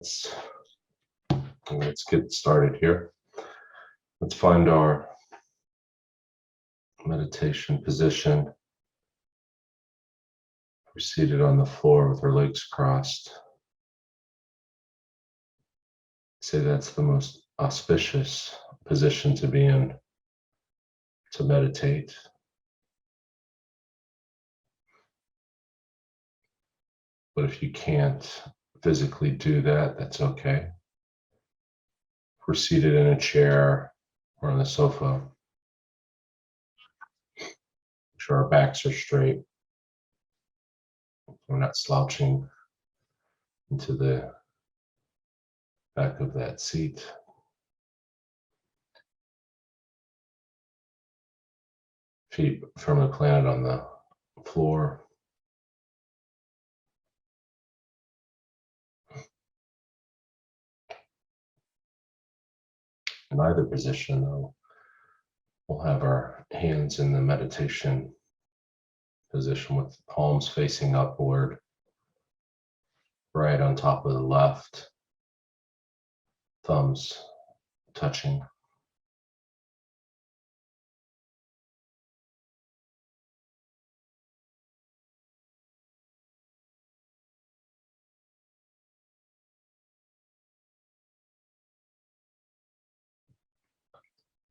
Let's get started here. Let's find our meditation position. We're seated on the floor with our legs crossed. I'd say that's the most auspicious position to be in to meditate. But if you can't physically do that, that's okay. If we're seated in a chair or on the sofa, make sure our backs are straight. We're not slouching into the back of that seat. Feet firmly planted on the floor. In either position, though, we'll have our hands in the meditation position with the palms facing upward, right on top of the left, thumbs touching.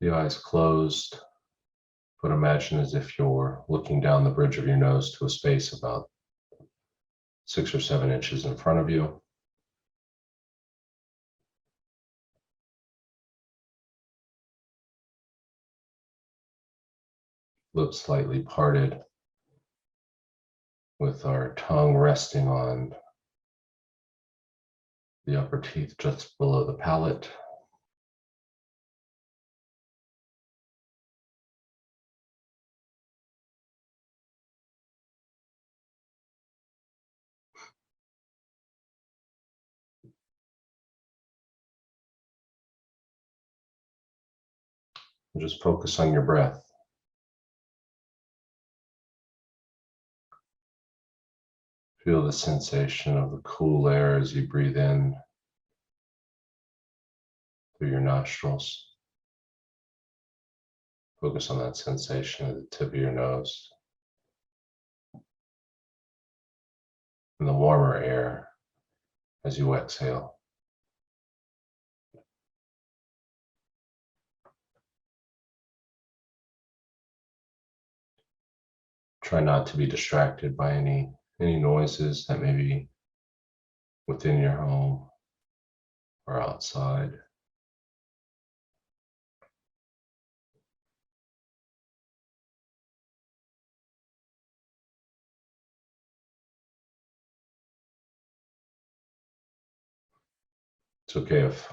The eyes closed, but imagine as if you're looking down the bridge of your nose to a space about 6 or 7 inches in front of you. Lips slightly parted, with our tongue resting on the upper teeth just below the palate. And just focus on your breath. Feel the sensation of the cool air as you breathe in through your nostrils. Focus on that sensation at the tip of your nose. And the warmer air as you exhale. Try not to be distracted by any noises that may be within your home or outside. It's okay if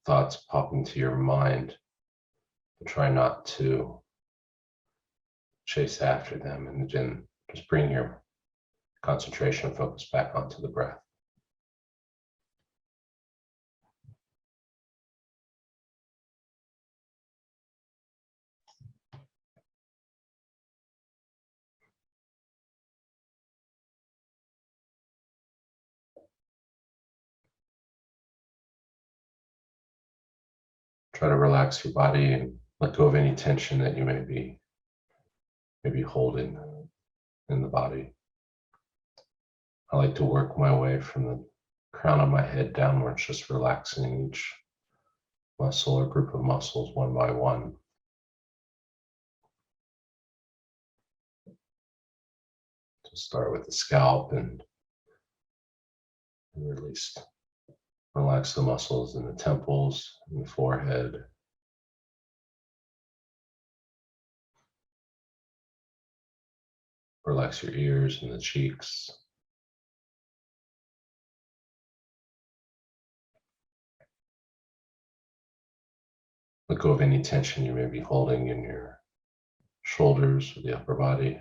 thoughts pop into your mind, but try not to chase after them, and then just bring your concentration and focus back onto the breath. Try to relax your body and let go of any tension that you may be holding in the body. I like to work my way from the crown of my head downwards, just relaxing each muscle or group of muscles one by one. So start with the scalp and release. Relax the muscles in the temples and the forehead. Relax your ears and the cheeks. Let go of any tension you may be holding in your shoulders or the upper body.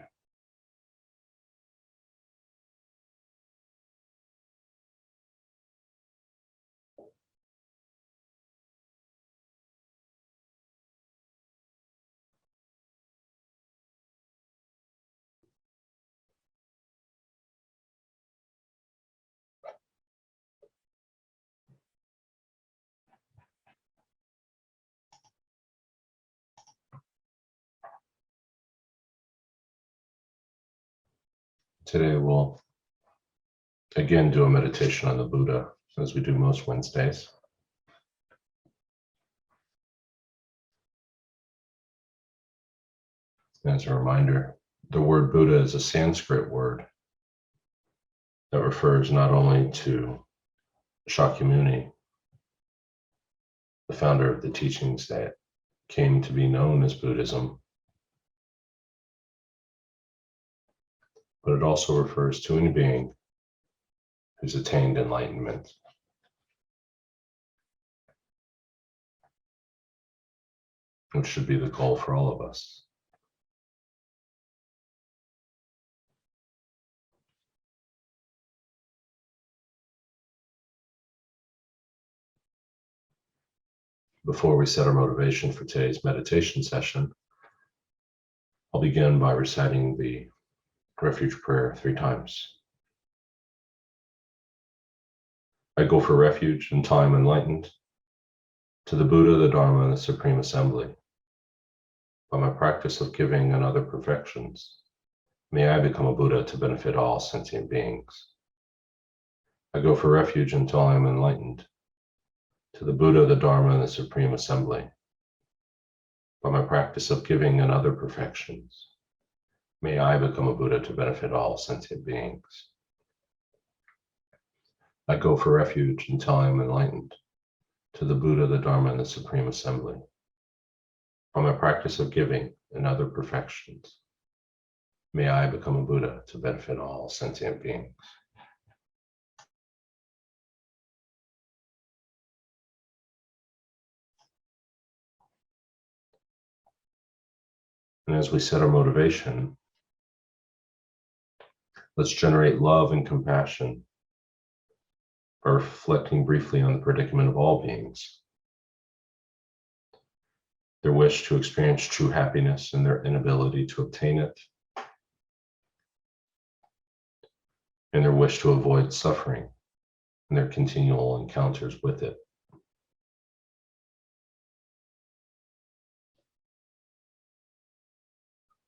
Today we'll again do a meditation on the Buddha, as we do most Wednesdays. As a reminder, the word Buddha is a Sanskrit word that refers not only to Shakyamuni, the founder of the teachings that came to be known as Buddhism, but it also refers to any being who's attained enlightenment. Which should be the goal for all of us. Before we set our motivation for today's meditation session, I'll begin by reciting the refuge prayer 3 times. I go for refuge until I am enlightened, to the Buddha, the Dharma, and the Supreme Assembly. By my practice of giving and other perfections, may I become a Buddha to benefit all sentient beings. I go for refuge until I am enlightened, to the Buddha, the Dharma, and the Supreme Assembly. By my practice of giving and other perfections, may I become a Buddha to benefit all sentient beings. I go for refuge until I am enlightened, to the Buddha, the Dharma, and the Supreme Assembly. By my practice of giving and other perfections, may I become a Buddha to benefit all sentient beings. And as we set our motivation, let's generate love and compassion by reflecting briefly on the predicament of all beings, their wish to experience true happiness and their inability to obtain it, and their wish to avoid suffering and their continual encounters with it.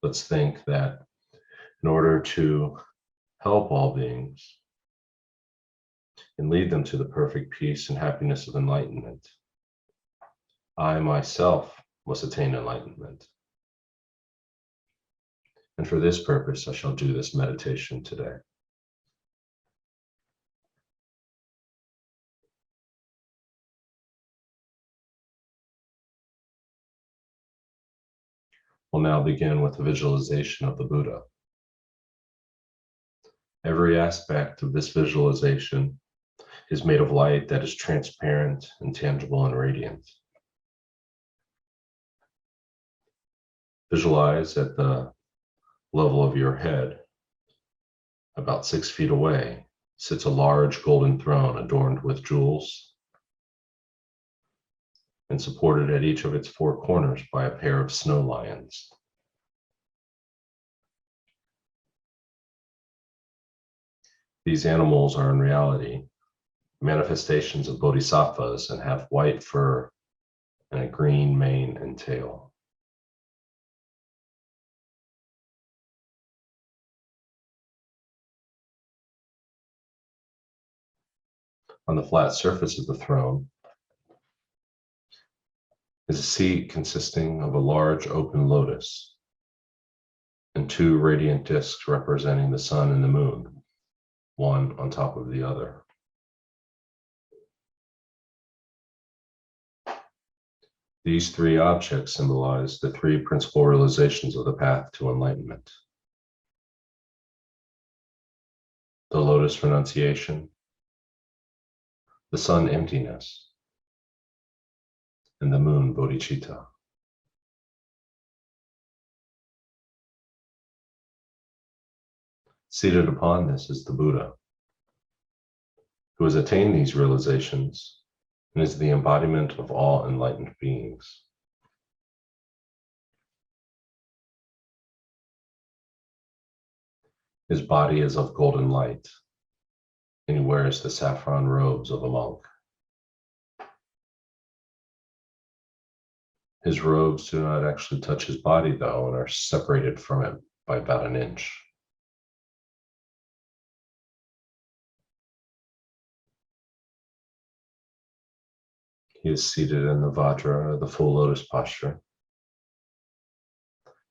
Let's think that in order to help all beings and lead them to the perfect peace and happiness of enlightenment, I myself must attain enlightenment. And for this purpose, I shall do this meditation today. We'll now begin with the visualization of the Buddha. Every aspect of this visualization is made of light that is transparent, intangible, and radiant. Visualize at the level of your head, about 6 feet away, sits a large golden throne adorned with jewels and supported at each of its 4 corners by a pair of snow lions. These animals are in reality manifestations of bodhisattvas and have white fur and a green mane and tail. On the flat surface of the throne is a seat consisting of a large open lotus and 2 radiant discs representing the sun and the moon, one on top of the other. These 3 objects symbolize the 3 principal realizations of the path to enlightenment: the lotus renunciation, the sun emptiness, and the moon bodhicitta. Seated upon this is the Buddha, who has attained these realizations and is the embodiment of all enlightened beings. His body is of golden light, and he wears the saffron robes of a monk. His robes do not actually touch his body, though, and are separated from it by about an inch. He is seated in the Vajra, the full lotus posture.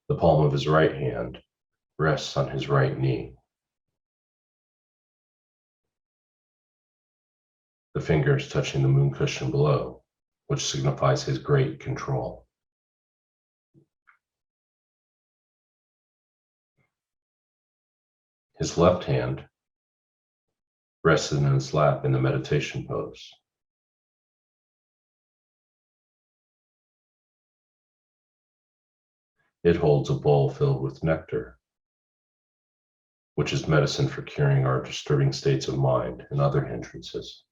The palm of his right hand rests on his right knee. The fingers touching the moon cushion below, which signifies his great control. His left hand rests in his lap in the meditation pose. It holds a bowl filled with nectar, which is medicine for curing our disturbing states of mind and other hindrances.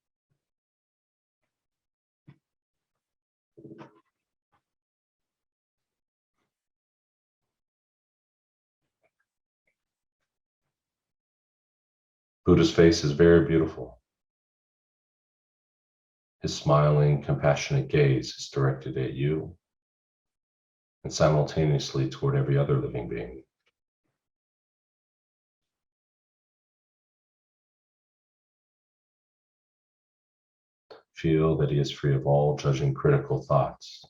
Buddha's face is very beautiful. His smiling, compassionate gaze is directed at you and simultaneously toward every other living being. Feel that he is free of all judging critical thoughts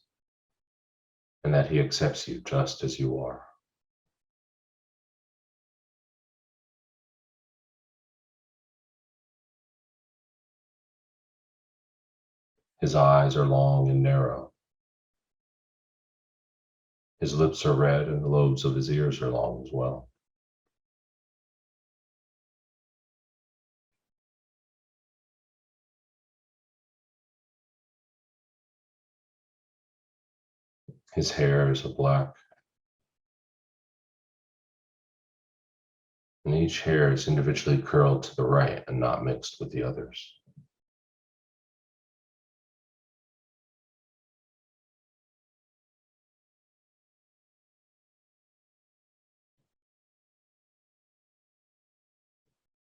and that he accepts you just as you are. His eyes are long and narrow. His lips are red and the lobes of his ears are long as well. His hair is black, and each hair is individually curled to the right and not mixed with the others.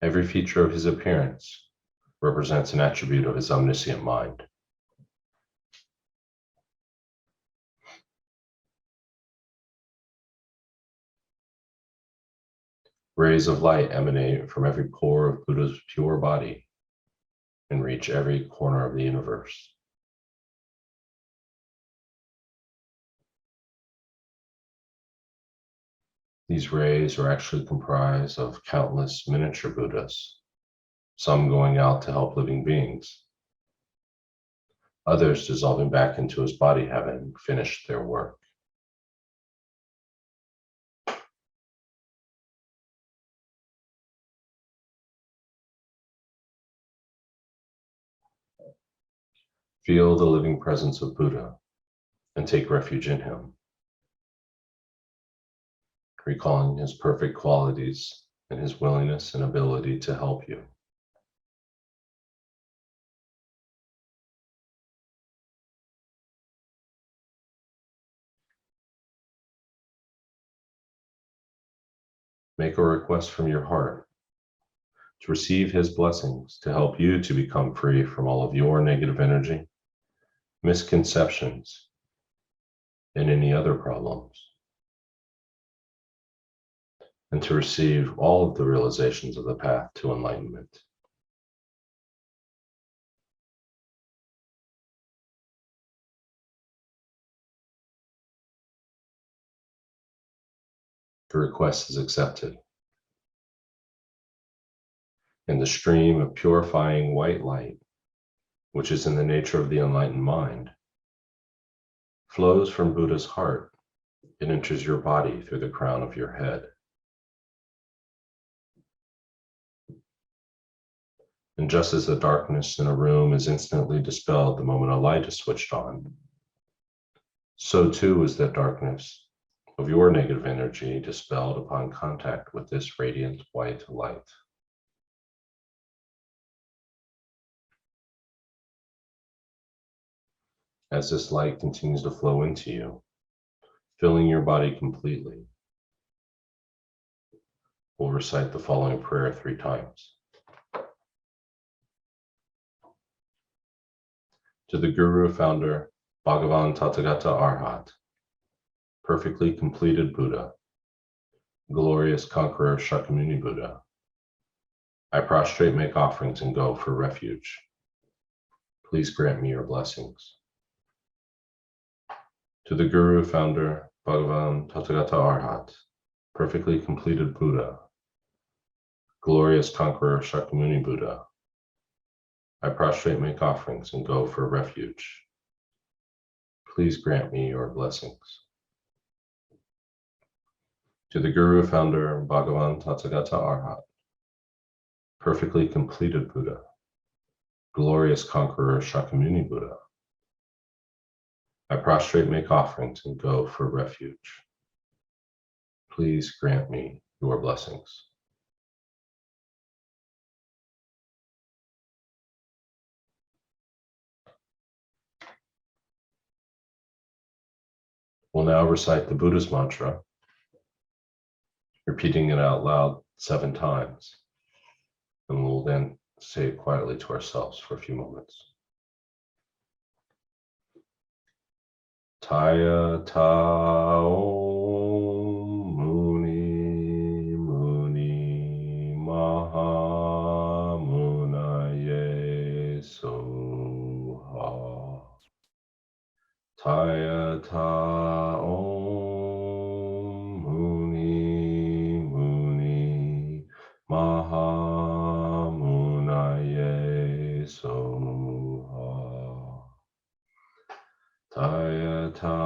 Every feature of his appearance represents an attribute of his omniscient mind. Rays of light emanate from every pore of Buddha's pure body and reach every corner of the universe. These rays are actually comprised of countless miniature Buddhas, some going out to help living beings, others dissolving back into his body having finished their work. Feel the living presence of Buddha and take refuge in him, recalling his perfect qualities and his willingness and ability to help you. Make a request from your heart to receive his blessings to help you to become free from all of your negative energy, misconceptions, and any other problems, and to receive all of the realizations of the path to enlightenment. The request is accepted. And the stream of purifying white light, which is in the nature of the enlightened mind, flows from Buddha's heart and enters your body through the crown of your head. And just as the darkness in a room is instantly dispelled the moment a light is switched on, so too is that darkness of your negative energy dispelled upon contact with this radiant white light. As this light continues to flow into you, filling your body completely, we'll recite the following prayer 3 times. To the Guru, Founder, Bhagavan Tathagata Arhat, perfectly completed Buddha, glorious conqueror Shakyamuni Buddha, I prostrate, make offerings, and go for refuge. Please grant me your blessings. To the Guru, Founder, Bhagavan, Tathagata Arhat, perfectly completed Buddha, glorious conqueror Shakyamuni Buddha, I prostrate, make offerings, and go for refuge. Please grant me your blessings. To the Guru, Founder, Bhagavan, Tathagata Arhat, perfectly completed Buddha, glorious conqueror Shakyamuni Buddha, I prostrate, make offerings, and go for refuge. Please grant me your blessings. We'll now recite the Buddha's mantra, repeating it out loud 7 times, and we'll then say it quietly to ourselves for a few moments. Taya ta om muni muni maha munaye soha. Taya ta om muni muni maha munaye soha. Taya ta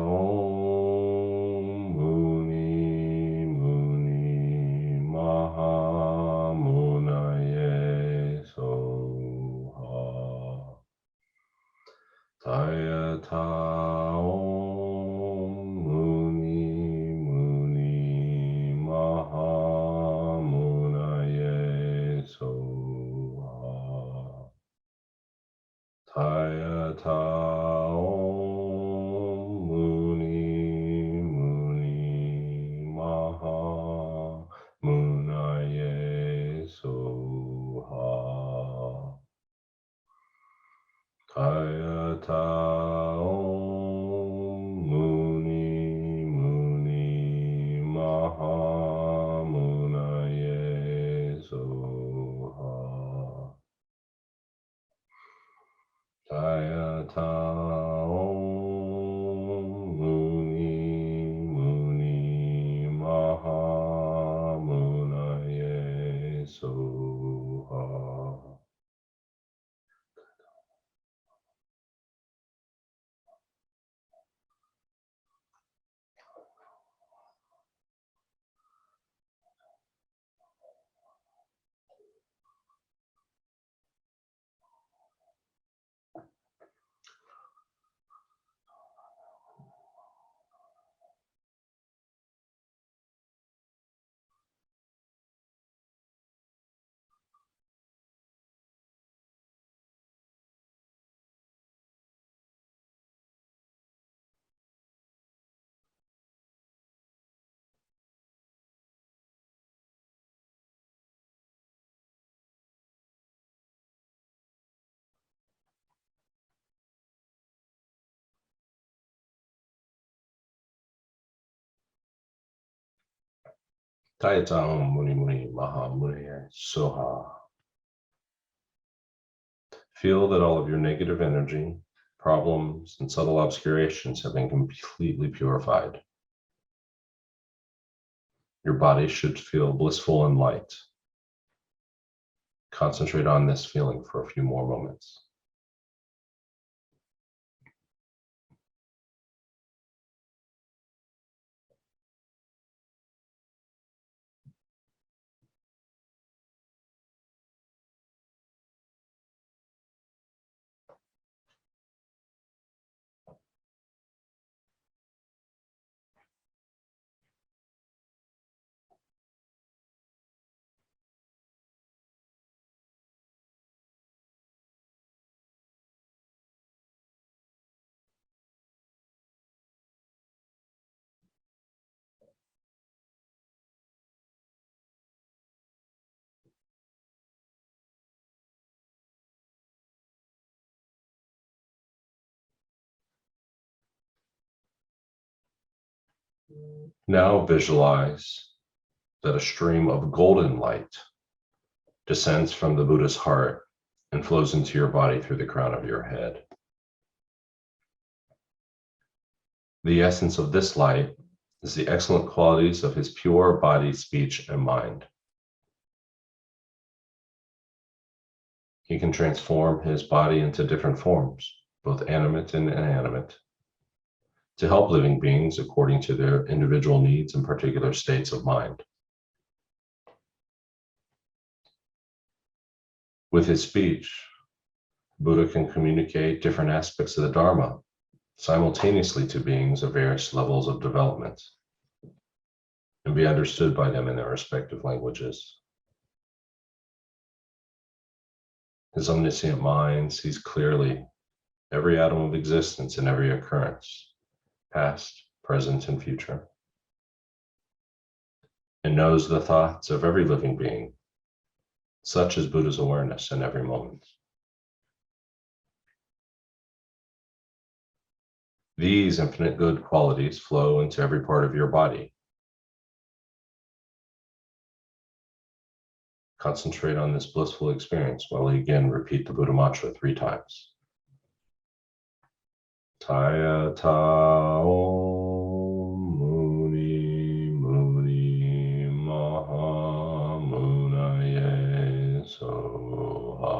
om muni muni maha munaye soha. Taya ta om muni muni maha munaye soha. Taya ta om muni muni maha munaye soha. Taya ta om muni muni maha munaye soha. Taya ta om muni muni maha munaye soha. Taya ta om muni muni maha munaye soha. Feel that all of your negative energy, problems, and subtle obscurations have been completely purified. Your body should feel blissful and light. Concentrate on this feeling for a few more moments. Now visualize that a stream of golden light descends from the Buddha's heart and flows into your body through the crown of your head. The essence of this light is the excellent qualities of his pure body, speech, and mind. He can transform his body into different forms, both animate and inanimate, to help living beings according to their individual needs and particular states of mind. With his speech, Buddha can communicate different aspects of the Dharma simultaneously to beings of various levels of development and be understood by them in their respective languages. His omniscient mind sees clearly every atom of existence and every occurrence, past, present, and future, and knows the thoughts of every living being. Such is Buddha's awareness in every moment. These infinite good qualities flow into every part of your body. Concentrate on this blissful experience while we again repeat the Buddha mantra 3 times. Taya ta om muni muni maha munaye soha.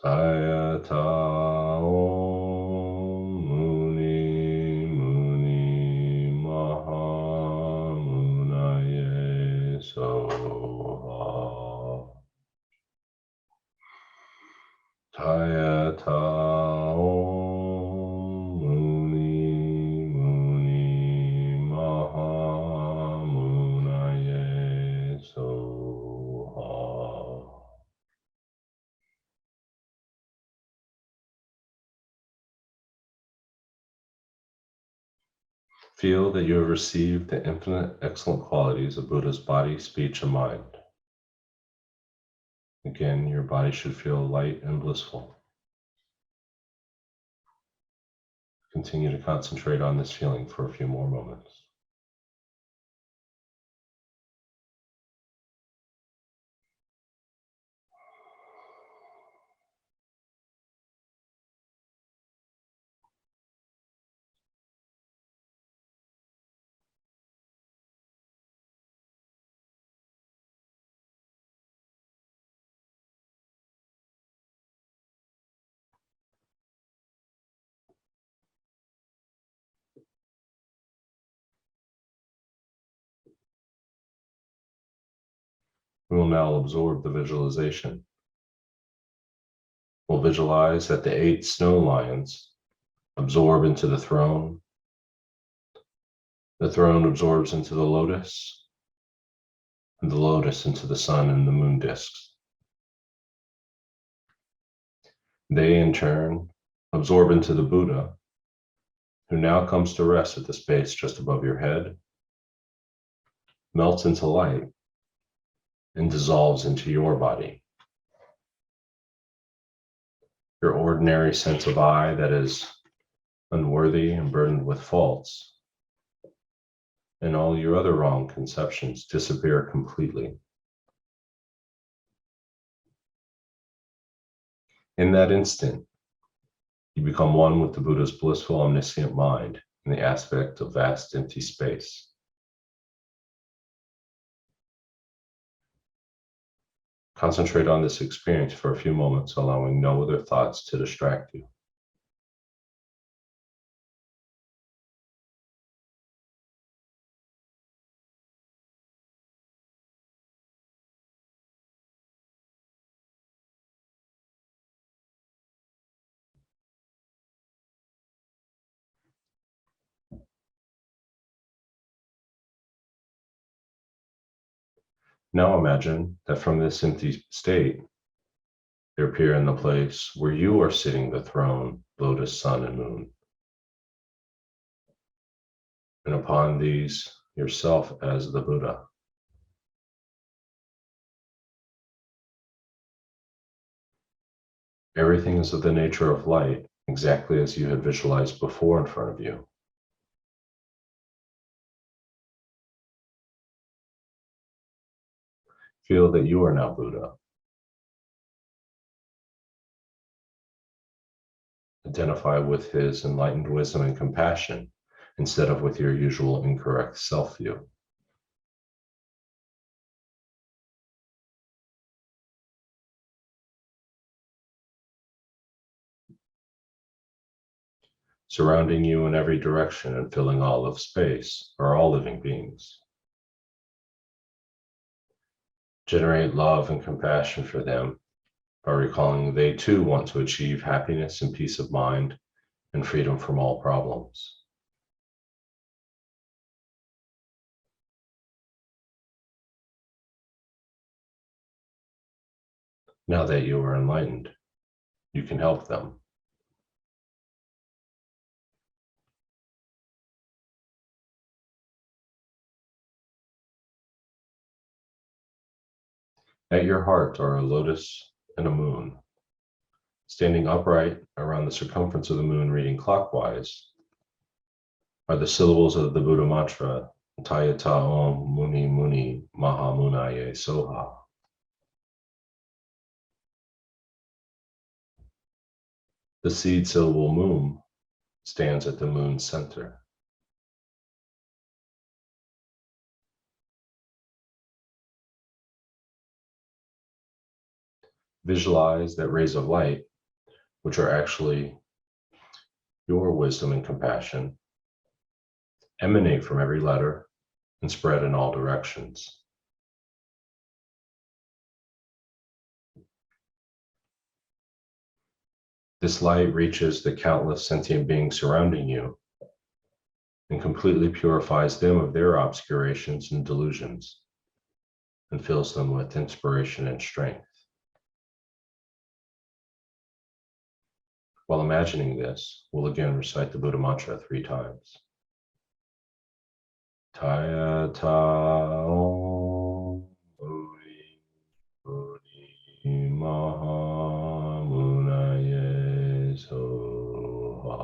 Taya ta om muni muni maha munaye soha. Taya ta om muni muni maha munaye soha. Feel that you have received the infinite excellent qualities of Buddha's body, speech, and mind. Again, your body should feel light and blissful. Continue to concentrate on this feeling for a few more moments. We will now absorb the visualization. We'll visualize that the 8 snow lions absorb into the throne absorbs into the lotus, and the lotus into the sun and the moon discs. They, in turn, absorb into the Buddha, who now comes to rest at the space just above your head, melts into light, and dissolves into your body. Your ordinary sense of I that is unworthy and burdened with faults, and all your other wrong conceptions disappear completely. In that instant, you become one with the Buddha's blissful omniscient mind in the aspect of vast empty space. Concentrate on this experience for a few moments, allowing no other thoughts to distract you. Now imagine that from this empty state, you appear in the place where you are sitting the throne, lotus, sun, and moon. And upon these, yourself as the Buddha. Everything is of the nature of light, exactly as you had visualized before in front of you. Feel that you are now Buddha. identify with his enlightened wisdom and compassion instead of with your usual incorrect self-view. Surrounding you in every direction and filling all of space are all living beings. Generate love and compassion for them by recalling they too want to achieve happiness and peace of mind and freedom from all problems. Now that you are enlightened, you can help them. At your heart are a lotus and a moon. Standing upright around the circumference of the moon, reading clockwise, are the syllables of the Buddha mantra, Tayata Om Muni Muni Maha Munaye Soha. The seed syllable moon stands at the moon's center. Visualize that rays of light, which are actually your wisdom and compassion, emanate from every letter and spread in all directions. This light reaches the countless sentient beings surrounding you and completely purifies them of their obscurations and delusions and fills them with inspiration and strength. While imagining this, we'll again recite the Buddha mantra 3 times. Tayata Om Muni Muni Maha Munaye Soha.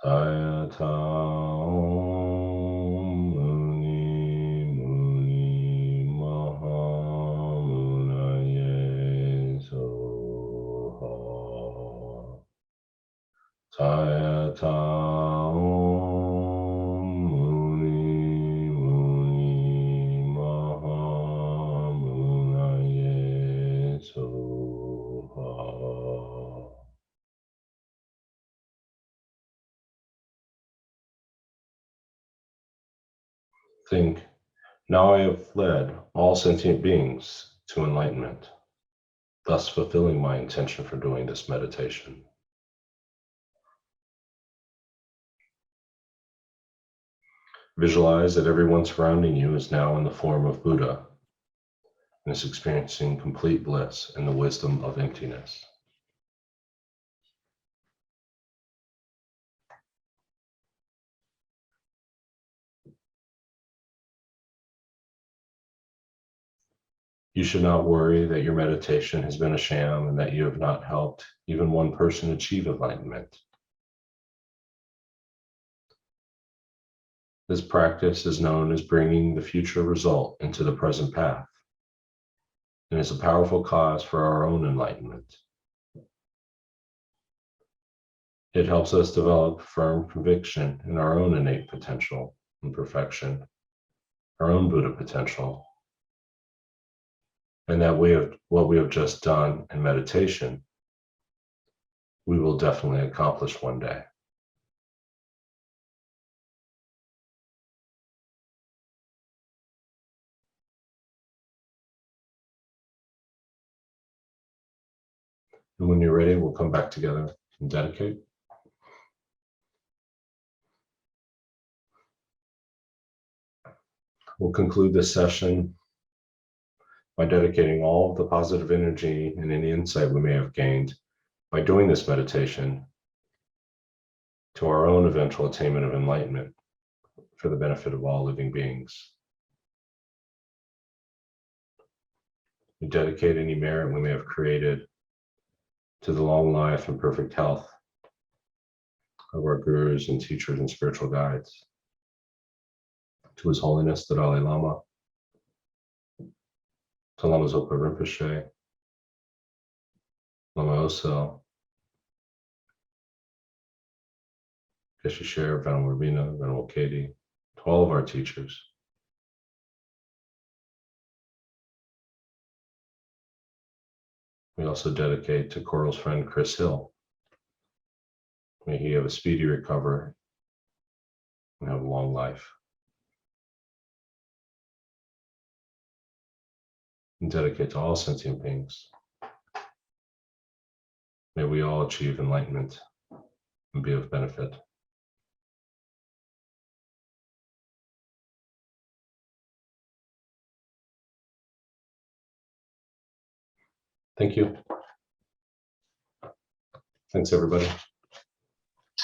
Tayata Om Muni Muni Maha Munaye Soha. Tayata Om Muni Muni Maha Munaye Soha. Think, now I have led all sentient beings to enlightenment, thus fulfilling my intention for doing this meditation. Visualize that everyone surrounding you is now in the form of Buddha and is experiencing complete bliss and the wisdom of emptiness. You should not worry that your meditation has been a sham and that you have not helped even one person achieve enlightenment. This practice is known as bringing the future result into the present path and is a powerful cause for our own enlightenment. It helps us develop firm conviction in our own innate potential and perfection, our own Buddha potential, and that what we have just done in meditation, we will definitely accomplish one day. And when you're ready, we'll come back together and dedicate. We'll conclude this session by dedicating all of the positive energy and any insight we may have gained by doing this meditation to our own eventual attainment of enlightenment for the benefit of all living beings. We dedicate any merit we may have created to the long life and perfect health of our gurus and teachers and spiritual guides, to His Holiness the Dalai Lama, to Lama Zopa Rinpoche, Lama Oso, Geshe Share, Venerable Rubina, Venerable Katie, to all of our teachers. We also dedicate to Coral's friend Chris Hill. May he have a speedy recovery and have a long life. And dedicate to all sentient beings. May we all achieve enlightenment and be of benefit. Thank you. Thanks, everybody.